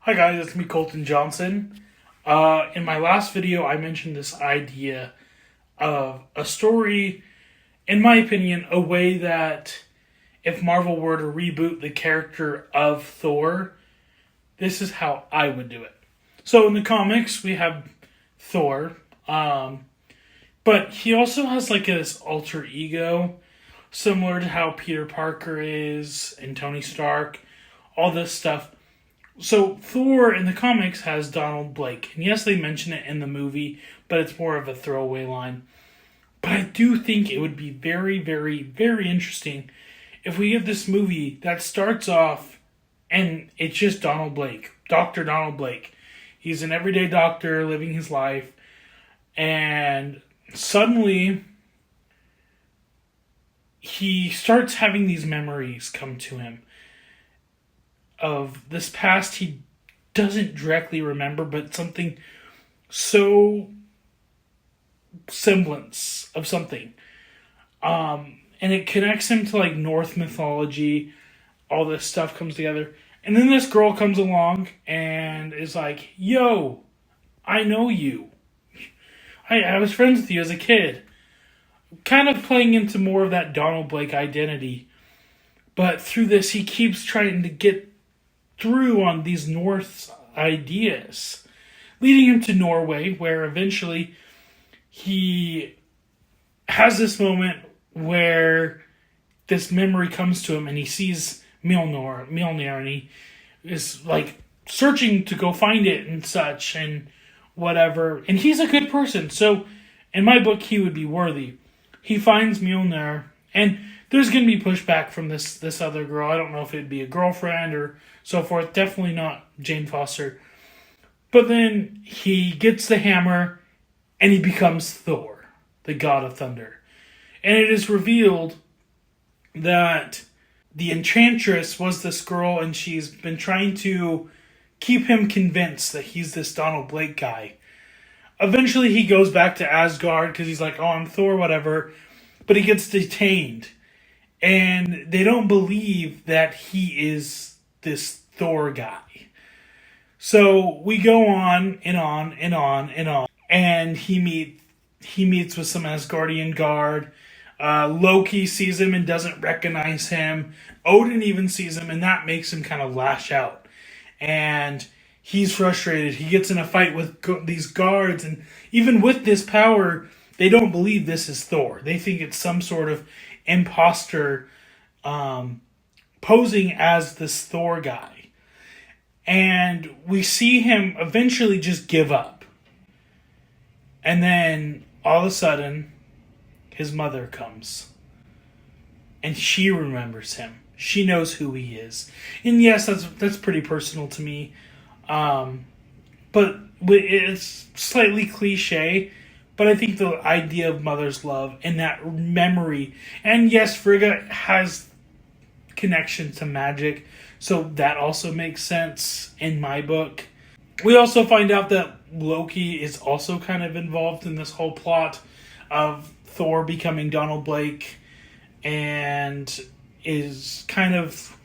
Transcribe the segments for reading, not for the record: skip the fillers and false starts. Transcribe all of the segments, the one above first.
Hi guys, it's me, Colton Johnson. In my last video, I mentioned this idea of a story, in my opinion, a way that if Marvel were to reboot the character of Thor, this is how I would do it. So in the comics, we have Thor, but he also has like this alter ego, similar to how Peter Parker is and Tony Stark, all this stuff. So Thor in the comics has Donald Blake. And yes, they mention it in the movie, but it's more of a throwaway line. But I do think it would be very, very, very interesting if we get this movie that starts off and it's just Donald Blake, Dr. Donald Blake. He's an everyday doctor living his life. And suddenly he starts having these memories come to him of this past he doesn't directly remember, but something so semblance of something. And it connects him to like Norse mythology. All this stuff comes together. And then this girl comes along and is like, yo, I know you. I was friends with you as a kid. Kind of playing into more of that Donald Blake identity. But through this, he keeps trying to get through on these Norse ideas, leading him to Norway, where eventually he has this moment where this memory comes to him and he sees Mjolnir, and he is like searching to go find it and such and whatever. And he's a good person, so in my book he would be worthy. He finds Mjolnir, and there's going to be pushback from this other girl. I don't know if it'd be a girlfriend or so forth. Definitely not Jane Foster. But then he gets the hammer and he becomes Thor, the god of thunder. And it is revealed that the enchantress was this girl, and she's been trying to keep him convinced that he's this Donald Blake guy. Eventually he goes back to Asgard because he's like, oh, I'm Thor, whatever. But he gets detained. And they don't believe that he is this Thor guy. So we go on and on and on and on. And he meets with some Asgardian guard. Loki sees him and doesn't recognize him. Odin even sees him, and that makes him kind of lash out. And he's frustrated. He gets in a fight with these guards. And even with this power, they don't believe this is Thor. They think it's some sort of imposter posing as this Thor guy. And we see him eventually just give up. And then all of a sudden, his mother comes. And she remembers him. She knows who he is. And yes, that's pretty personal to me. But it's slightly cliche. But I think the idea of mother's love and that memory, and yes, Frigga has connection to magic, so that also makes sense in my book. We also find out that Loki is also kind of involved in this whole plot of Thor becoming Donald Blake, and is kind of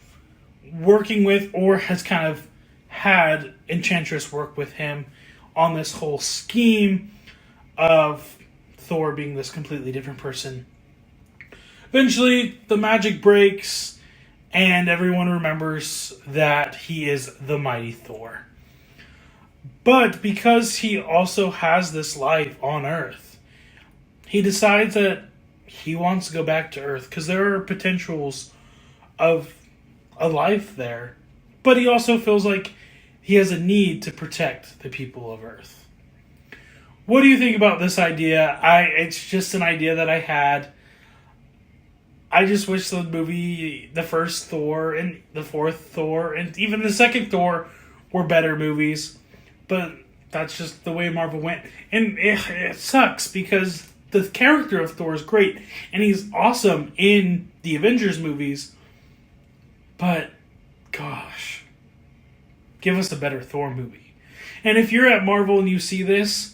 working with, or has kind of had Enchantress work with him on this whole scheme of Thor being this completely different person. Eventually, the magic breaks, and everyone remembers that he is the mighty Thor. But because he also has this life on Earth, he decides that he wants to go back to Earth because there are potentials of a life there. But he also feels like he has a need to protect the people of Earth. What do you think about this idea? It's just an idea that I had. I just wish the movie, the first Thor and the fourth Thor and even the second Thor were better movies. But that's just the way Marvel went. And it sucks because the character of Thor is great. And he's awesome in the Avengers movies. But, gosh, give us a better Thor movie. And if you're at Marvel and you see this,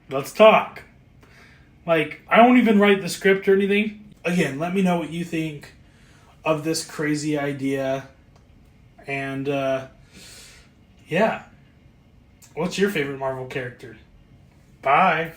let's talk. Like, I won't even write the script or anything. Again, let me know what you think of this crazy idea. And Yeah. What's your favorite Marvel character? Bye.